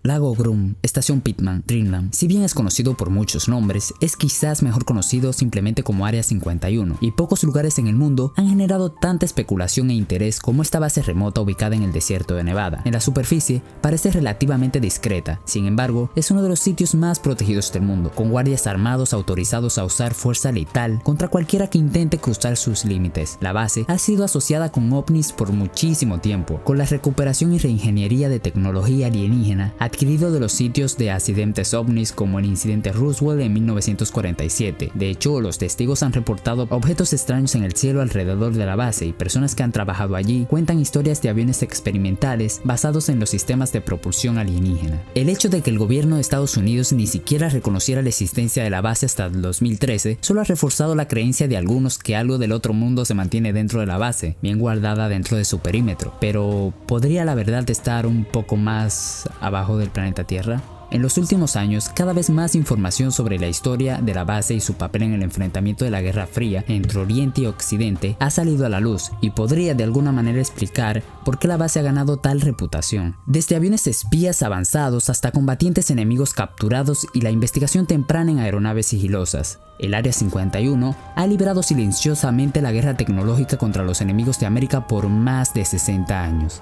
Lago Grum, Estación Pittman, Dreamland. Si bien es conocido por muchos nombres, es quizás mejor conocido simplemente como Área 51, y pocos lugares en el mundo han generado tanta especulación e interés como esta base remota ubicada en el desierto de Nevada. En la superficie parece relativamente discreta, sin embargo, es uno de los sitios más protegidos del mundo, con guardias armados autorizados a usar fuerza letal contra cualquiera que intente cruzar sus límites. La base ha sido asociada con ovnis por muchísimo tiempo, con la recuperación y reingeniería de tecnología alienígena adquirido de los sitios de accidentes ovnis como el incidente Roswell en 1947. De hecho, los testigos han reportado objetos extraños en el cielo alrededor de la base y personas que han trabajado allí cuentan historias de aviones experimentales basados en los sistemas de propulsión alienígena. El hecho de que el gobierno de Estados Unidos ni siquiera reconociera la existencia de la base hasta el 2013 solo ha reforzado la creencia de algunos que algo del otro mundo se mantiene dentro de la base, bien guardada dentro de su perímetro. Pero ¿podría la verdad estar un poco más abajo del planeta Tierra? En los últimos años, cada vez más información sobre la historia de la base y su papel en el enfrentamiento de la Guerra Fría entre Oriente y Occidente ha salido a la luz y podría de alguna manera explicar por qué la base ha ganado tal reputación. Desde aviones espías avanzados hasta combatientes enemigos capturados y la investigación temprana en aeronaves sigilosas. El Área 51 ha librado silenciosamente la guerra tecnológica contra los enemigos de América por más de 60 años.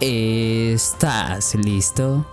¿Estás listo?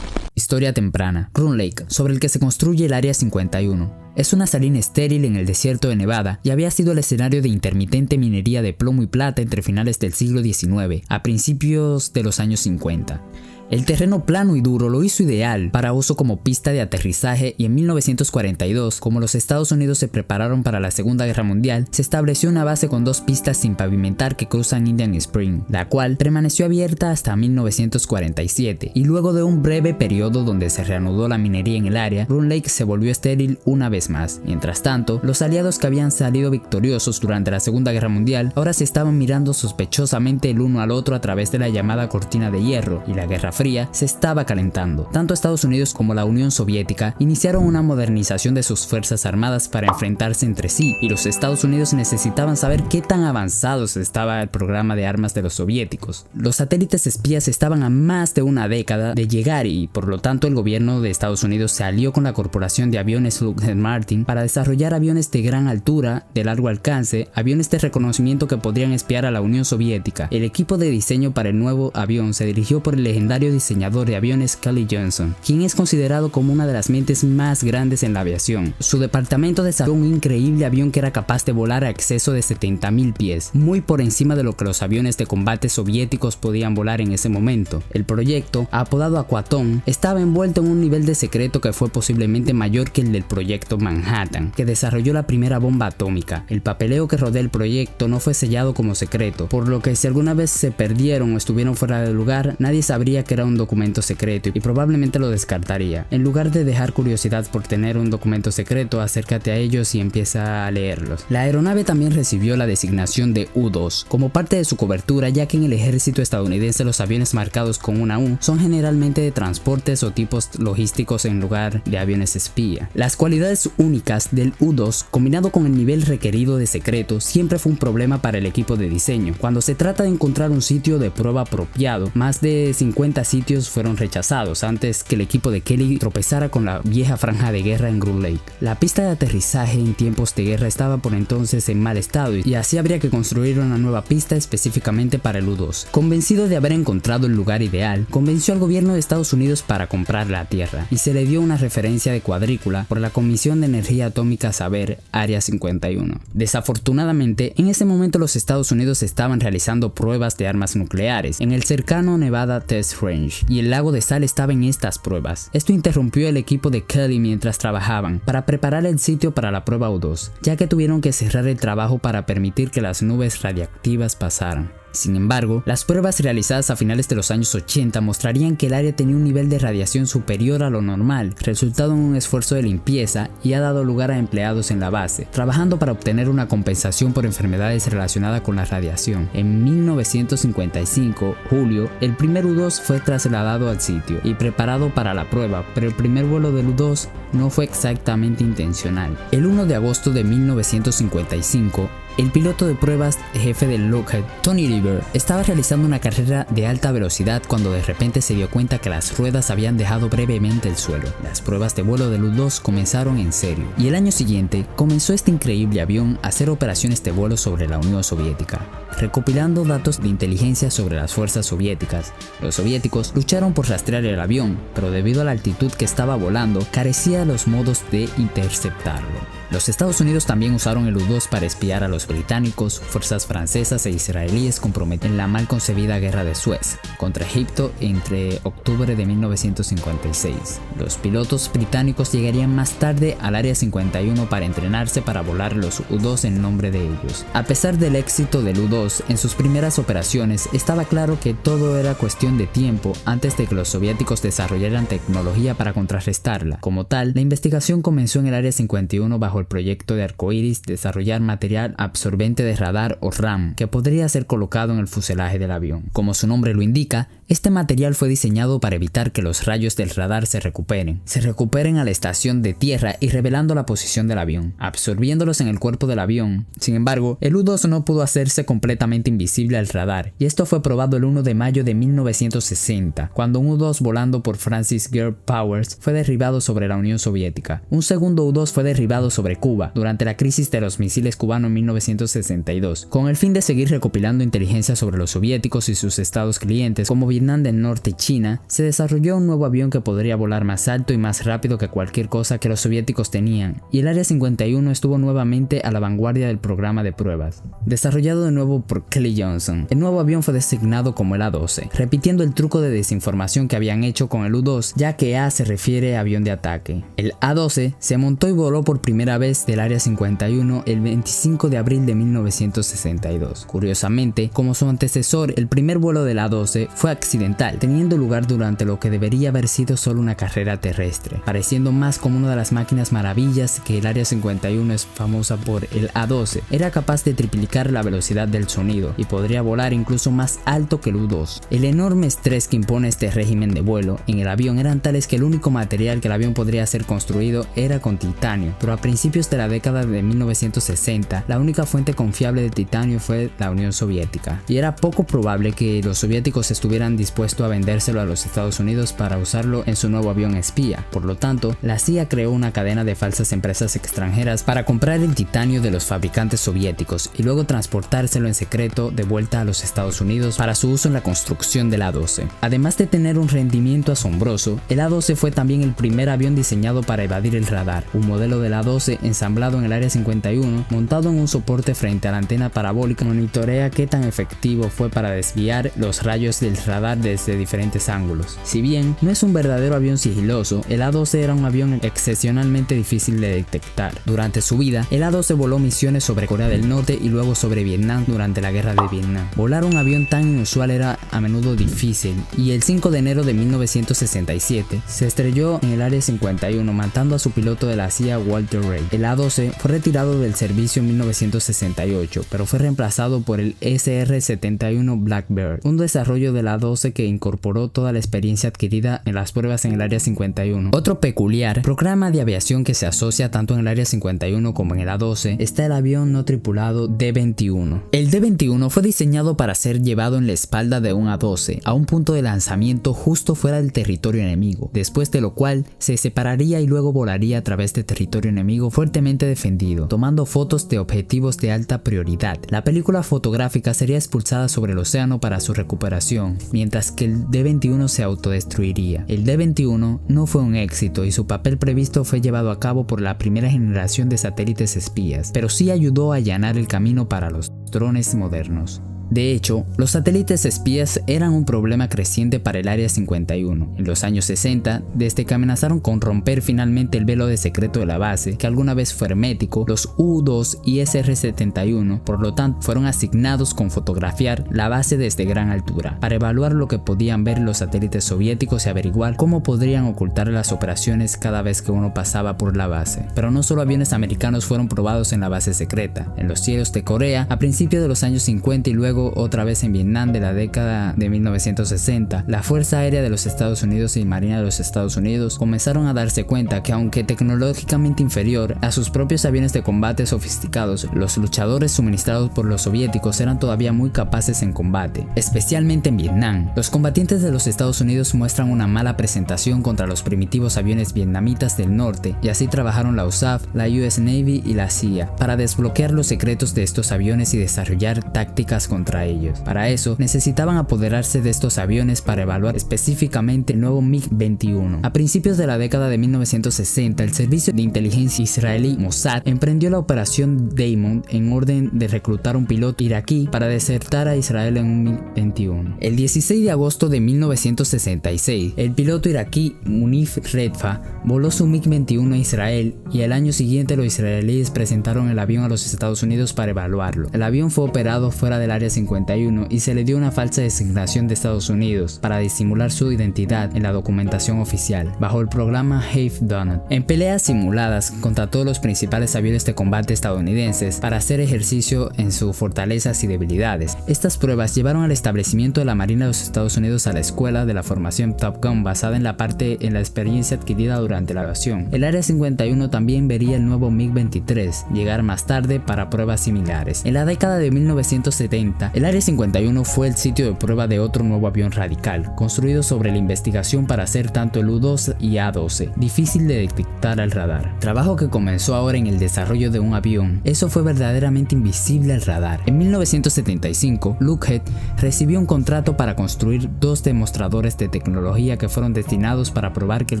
Historia temprana. Roon Lake, sobre el que se construye el Área 51. Es una salina estéril en el desierto de Nevada y había sido el escenario de intermitente minería de plomo y plata entre finales del siglo XIX a principios de los años 50. El terreno plano y duro lo hizo ideal para uso como pista de aterrizaje y en 1942, como los Estados Unidos se prepararon para la Segunda Guerra Mundial, se estableció una base con 2 pistas sin pavimentar que cruzan Indian Spring, la cual permaneció abierta hasta 1947 y luego de un breve periodo donde se reanudó la minería en el área, Roon Lake se volvió estéril una vez más. Mientras tanto, los aliados que habían salido victoriosos durante la Segunda Guerra Mundial ahora se estaban mirando sospechosamente el uno al otro a través de la llamada cortina de hierro y la Guerra Fría se estaba calentando. Tanto Estados Unidos como la Unión Soviética iniciaron una modernización de sus fuerzas armadas para enfrentarse entre sí, y los Estados Unidos necesitaban saber qué tan avanzados estaba el programa de armas de los soviéticos. Los satélites espías estaban a más de una década de llegar y por lo tanto el gobierno de Estados Unidos se alió con la corporación de aviones Lockheed Martin para desarrollar aviones de gran altura, de largo alcance, aviones de reconocimiento que podrían espiar a la Unión Soviética. El equipo de diseño para el nuevo avión se dirigió por el legendario diseñador de aviones Kelly Johnson, quien es considerado como una de las mentes más grandes en la aviación. Su departamento desarrolló un increíble avión que era capaz de volar a exceso de 70.000 pies, muy por encima de lo que los aviones de combate soviéticos podían volar en ese momento. El proyecto, apodado Aquatón, estaba envuelto en un nivel de secreto que fue posiblemente mayor que el del proyecto Manhattan, que desarrolló la primera bomba atómica. El papeleo que rodea el proyecto no fue sellado como secreto, por lo que si alguna vez se perdieron o estuvieron fuera de lugar, nadie sabría que era un documento secreto y probablemente lo descartaría. En lugar de dejar curiosidad por tener un documento secreto, acércate a ellos y empieza a leerlos. La aeronave también recibió la designación de U-2 como parte de su cobertura, ya que en el ejército estadounidense los aviones marcados con una U son generalmente de transportes o tipos logísticos en lugar de aviones espía. Las cualidades únicas del U-2 combinado con el nivel requerido de secreto siempre fue un problema para el equipo de diseño. Cuando se trata de encontrar un sitio de prueba apropiado, más de 50 sitios fueron rechazados antes que el equipo de Kelly tropezara con la vieja franja de guerra en Groom Lake. La pista de aterrizaje en tiempos de guerra estaba por entonces en mal estado y así habría que construir una nueva pista específicamente para el U-2. Convencido de haber encontrado el lugar ideal, convenció al gobierno de Estados Unidos para comprar la tierra y se le dio una referencia de cuadrícula por la Comisión de Energía Atómica, saber Área 51. Desafortunadamente, en ese momento los Estados Unidos estaban realizando pruebas de armas nucleares en el cercano Nevada Test Range y el lago de sal estaba en estas pruebas. Esto interrumpió el equipo de Kelly mientras trabajaban para preparar el sitio para la prueba U-2, ya que tuvieron que cerrar el trabajo para permitir que las nubes radiactivas pasaran. Sin embargo, las pruebas realizadas a finales de los años 80 mostrarían que el área tenía un nivel de radiación superior a lo normal, resultado en un esfuerzo de limpieza y ha dado lugar a empleados en la base, trabajando para obtener una compensación por enfermedades relacionadas con la radiación. En 1955, julio, el primer U-2 fue trasladado al sitio y preparado para la prueba, pero el primer vuelo del U-2 no fue exactamente intencional. El 1 de agosto de 1955, El piloto de pruebas jefe del Lockheed, Tony Liebert, estaba realizando una carrera de alta velocidad cuando de repente se dio cuenta que las ruedas habían dejado brevemente el suelo. Las pruebas de vuelo del U-2 comenzaron en serio, y el año siguiente comenzó este increíble avión a hacer operaciones de vuelo sobre la Unión Soviética, recopilando datos de inteligencia sobre las fuerzas soviéticas. Los soviéticos lucharon por rastrear el avión, pero debido a la altitud que estaba volando, carecía de los modos de interceptarlo. Los Estados Unidos también usaron el U-2 para espiar a los británicos, fuerzas francesas e israelíes comprometidos en la mal concebida guerra de Suez contra Egipto entre octubre de 1956. Los pilotos británicos llegarían más tarde al Área 51 para entrenarse para volar los U-2 en nombre de ellos. A pesar del éxito del U-2 en sus primeras operaciones, estaba claro que todo era cuestión de tiempo antes de que los soviéticos desarrollaran tecnología para contrarrestarla. Como tal, la investigación comenzó en el Área 51 bajo el proyecto de Arcoiris desarrollar material absorbente de radar o RAM que podría ser colocado en el fuselaje del avión. Como su nombre lo indica, este material fue diseñado para evitar que los rayos del radar se recuperen a la estación de tierra y revelando la posición del avión, absorbiéndolos en el cuerpo del avión. Sin embargo, el U-2 no pudo hacerse completamente invisible al radar, y esto fue probado el 1 de mayo de 1960, cuando un U-2 volando por Francis Gerd Powers fue derribado sobre la Unión Soviética. Un segundo U-2 fue derribado sobre Cuba durante la crisis de los misiles cubanos en 1962, con el fin de seguir recopilando inteligencia sobre los soviéticos y sus estados clientes como Vietnam del Norte y China. Se desarrolló un nuevo avión que podría volar más alto y más rápido que cualquier cosa que los soviéticos tenían, y el Área 51 estuvo nuevamente a la vanguardia del programa de pruebas. Desarrollado de nuevo por Kelly Johnson, el nuevo avión fue designado como el A-12, repitiendo el truco de desinformación que habían hecho con el U-2, ya que A se refiere a avión de ataque. El A-12 se montó y voló por primera vez del Área 51 el 25 de abril de 1962. Curiosamente, como su antecesor, el primer vuelo del A-12 fue accidental, teniendo lugar durante lo que debería haber sido solo una carrera terrestre, pareciendo más como una de las máquinas maravillas que el Área 51 es famosa por. El A-12 era capaz de triplicar la velocidad del sonido y podría volar incluso más alto que el U-2. El enorme estrés que impone este régimen de vuelo en el avión eran tales que el único material que el avión podría ser construido era con titanio, pero a principios de la década de 1960 la única fuente confiable de titanio fue la Unión Soviética, y era poco probable que los soviéticos estuvieran dispuestos a vendérselo a los Estados Unidos para usarlo en su nuevo avión espía. Por lo tanto, la CIA creó una cadena de falsas empresas extranjeras para comprar el titanio de los fabricantes soviéticos y luego transportárselo en secreto de vuelta a los Estados Unidos para su uso en la construcción del A-12. Además de tener un rendimiento asombroso, el A-12 fue también el primer avión diseñado para evadir el radar. Un modelo del A-12 ensamblado en el Área 51, montado en un soporte frente a la antena parabólica, monitorea qué tan efectivo fue para desviar los rayos del radar desde diferentes ángulos. Si bien no es un verdadero avión sigiloso, el A-12 era un avión excepcionalmente difícil de detectar. Durante su vida, el A-12 voló misiones sobre Corea del Norte y luego sobre Vietnam durante la guerra de Vietnam. Volar un avión tan inusual era a menudo difícil, y el 5 de enero de 1967 se estrelló en el Área 51 matando a su piloto de la CIA, Walter Ray. El A-12 fue retirado del servicio en 1968, pero fue reemplazado por el SR-71 Blackbird, un desarrollo del A-12 que incorporó toda la experiencia adquirida en las pruebas en el Área 51. Otro peculiar programa de aviación que se asocia tanto en el Área 51 como en el A-12 está el avión no tripulado D-21. El D-21 fue diseñado para ser llevado en la espalda de un A-12 a un punto de lanzamiento justo fuera del territorio enemigo, después de lo cual se separaría y luego volaría a través de territorio enemigo fuertemente defendido, tomando fotos de objetivos de alta prioridad. La película fotográfica sería expulsada sobre el océano para su recuperación, mientras que el D-21 se autodestruiría. El D-21 no fue un éxito y su papel previsto fue llevado a cabo por la primera generación de satélites espías, pero sí ayudó a allanar el camino para los drones modernos. De hecho, los satélites espías eran un problema creciente para el Área 51. En los años 60, desde que amenazaron con romper finalmente el velo de secreto de la base, que alguna vez fue hermético, los U-2 y SR-71, por lo tanto, fueron asignados con fotografiar la base desde gran altura, para evaluar lo que podían ver los satélites soviéticos y averiguar cómo podrían ocultar las operaciones cada vez que uno pasaba por la base. Pero no solo aviones americanos fueron probados en la base secreta. En los cielos de Corea, a principios de los años 50 y luego luego otra vez en Vietnam de la década de 1960, la Fuerza Aérea de los Estados Unidos y Marina de los Estados Unidos comenzaron a darse cuenta que aunque tecnológicamente inferior a sus propios aviones de combate sofisticados, los luchadores suministrados por los soviéticos eran todavía muy capaces en combate, especialmente en Vietnam. Los combatientes de los Estados Unidos muestran una mala presentación contra los primitivos aviones vietnamitas del norte, y así trabajaron la USAF, la US Navy y la CIA para desbloquear los secretos de estos aviones y desarrollar tácticas contra ellos. Para eso necesitaban apoderarse de estos aviones para evaluar específicamente el nuevo MiG-21. A principios de la década de 1960, el servicio de inteligencia israelí Mossad emprendió la operación Diamond en orden de reclutar un piloto iraquí para desertar a Israel en un MiG-21. El 16 de agosto de 1966, el piloto iraquí Munif Redfa voló su MiG-21 a Israel, y el año siguiente los israelíes presentaron el avión a los Estados Unidos para evaluarlo. El avión fue operado fuera del Área 51 y se le dio una falsa designación de Estados Unidos para disimular su identidad en la documentación oficial, bajo el programa Half Done. En peleas simuladas contra todos los principales aviones de combate estadounidenses para hacer ejercicio en sus fortalezas y debilidades. Estas pruebas llevaron al establecimiento de la Marina de los Estados Unidos a la escuela de la formación Top Gun basada en la experiencia adquirida durante la evasión. El Área 51 también vería el nuevo MiG-23 llegar más tarde para pruebas similares. En la década de 1970, el Área 51 fue el sitio de prueba de otro nuevo avión radical, construido sobre la investigación para hacer tanto el U-2 y A-12, difícil de detectar al radar. Trabajo que comenzó ahora en el desarrollo de un avión, eso fue verdaderamente invisible al radar. En 1975, Lockheed recibió un contrato para construir 2 demostradores de tecnología que fueron destinados para probar que el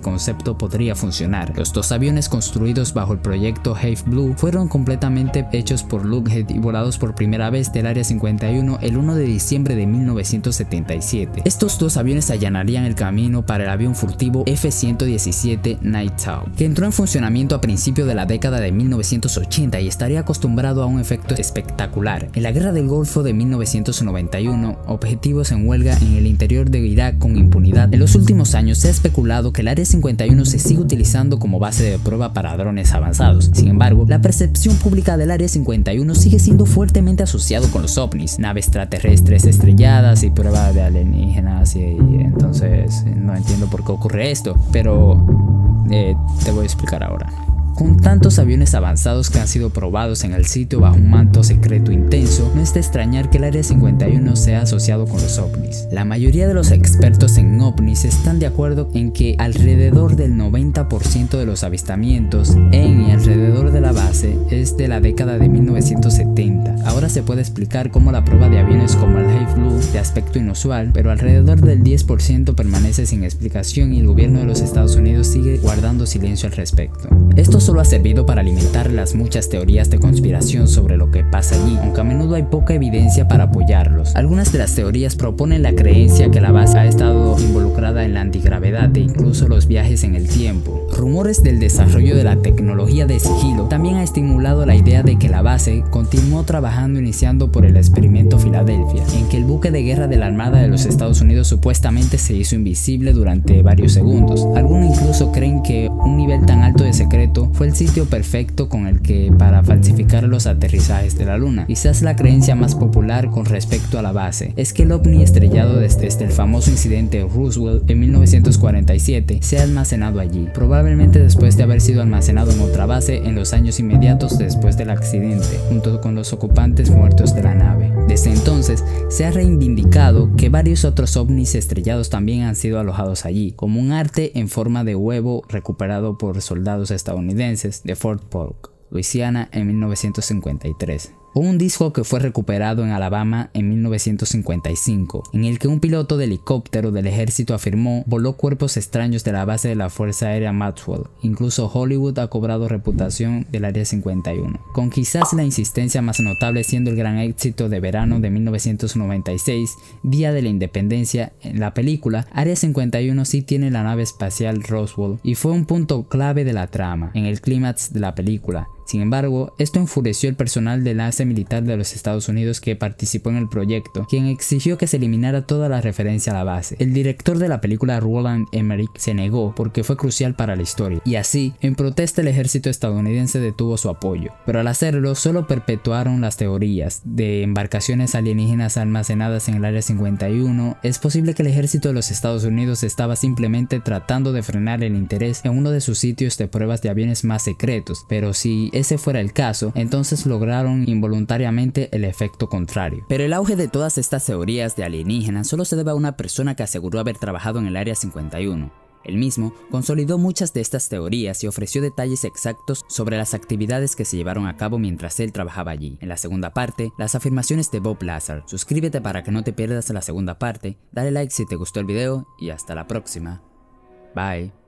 concepto podría funcionar. Los 2 aviones construidos bajo el proyecto Half Blue fueron completamente hechos por Lockheed y volados por primera vez del Área 51 el 1 de diciembre de 1977. Estos 2 aviones allanarían el camino para el avión furtivo F-117 Night Owl, que entró en funcionamiento a principios de la década de 1980 y estaría acostumbrado a un efecto espectacular. En la Guerra del Golfo de 1991, objetivos en huelga en el interior de Irak con impunidad. En los últimos años se ha especulado que el Área 51 se sigue utilizando como base de prueba para drones avanzados. Sin embargo, la percepción pública del Área 51 sigue siendo fuertemente asociado con los ovnis, naves extraterrestres estrelladas y pruebas de alienígenas, y entonces no entiendo por qué ocurre esto, pero te voy a explicar ahora. Con tantos aviones avanzados que han sido probados en el sitio bajo un manto secreto intenso, no es de extrañar que el Área 51 sea asociado con los ovnis. La mayoría de los expertos en ovnis están de acuerdo en que alrededor del 90% de los avistamientos en y alrededor de la base es de la década de 1970. Ahora se puede explicar cómo la prueba de aviones como el Half Blue, de aspecto inusual, pero alrededor del 10% permanece sin explicación y el gobierno de los Estados Unidos sigue guardando silencio al respecto. Esto solo ha servido para alimentar las muchas teorías de conspiración sobre lo que pasa allí, aunque a menudo hay poca evidencia para apoyarlos. Algunas de las teorías proponen la creencia que la base ha estado involucrada en la antigravedad e incluso los viajes en el tiempo. Rumores del desarrollo de la tecnología de sigilo también ha estimulado la idea de que la base continuó trabajando iniciando por el experimento Filadelfia, en que el buque de guerra de la Armada de los Estados Unidos supuestamente se hizo invisible durante varios segundos. Algunos incluso creen que un nivel tan alto de secreto fue el sitio perfecto con el que para falsificar los aterrizajes de la luna. Quizás la creencia más popular con respecto a la base es que el ovni estrellado desde el famoso incidente Roosevelt en 1947 se ha almacenado allí, probablemente después de haber sido almacenado en otra base en los años inmediatos después del accidente, junto con los ocupantes muertos de la nave. Desde entonces se ha reivindicado que varios otros ovnis estrellados también han sido alojados allí, como un arte en forma de huevo recuperado por soldados estadounidenses de Fort Polk, Luisiana en 1953. O un disco que fue recuperado en Alabama en 1955, en el que un piloto de helicóptero del ejército afirmó voló cuerpos extraños de la base de la Fuerza Aérea Maxwell. Incluso Hollywood ha cobrado reputación del Área 51, con quizás la insistencia más notable siendo el gran éxito de verano de 1996, Día de la Independencia. En la película, Área 51 sí tiene la nave espacial Roswell y fue un punto clave de la trama. En el clímax de la película, Sin embargo, esto enfureció al personal de la base militar de los Estados Unidos que participó en el proyecto, quien exigió que se eliminara toda la referencia a la base. El director de la película, Roland Emmerich, se negó porque fue crucial para la historia, y así, en protesta, el ejército estadounidense detuvo su apoyo. Pero al hacerlo, solo perpetuaron las teorías de embarcaciones alienígenas almacenadas en el Área 51. Es posible que el ejército de los Estados Unidos estaba simplemente tratando de frenar el interés en uno de sus sitios de pruebas de aviones más secretos, pero si ese fuera el caso, entonces lograron involuntariamente el efecto contrario. Pero el auge de todas estas teorías de alienígenas solo se debe a una persona que aseguró haber trabajado en el Área 51. Él mismo consolidó muchas de estas teorías y ofreció detalles exactos sobre las actividades que se llevaron a cabo mientras él trabajaba allí. En la segunda parte, las afirmaciones de Bob Lazar. Suscríbete para que no te pierdas la segunda parte, dale like si te gustó el video y hasta la próxima. Bye.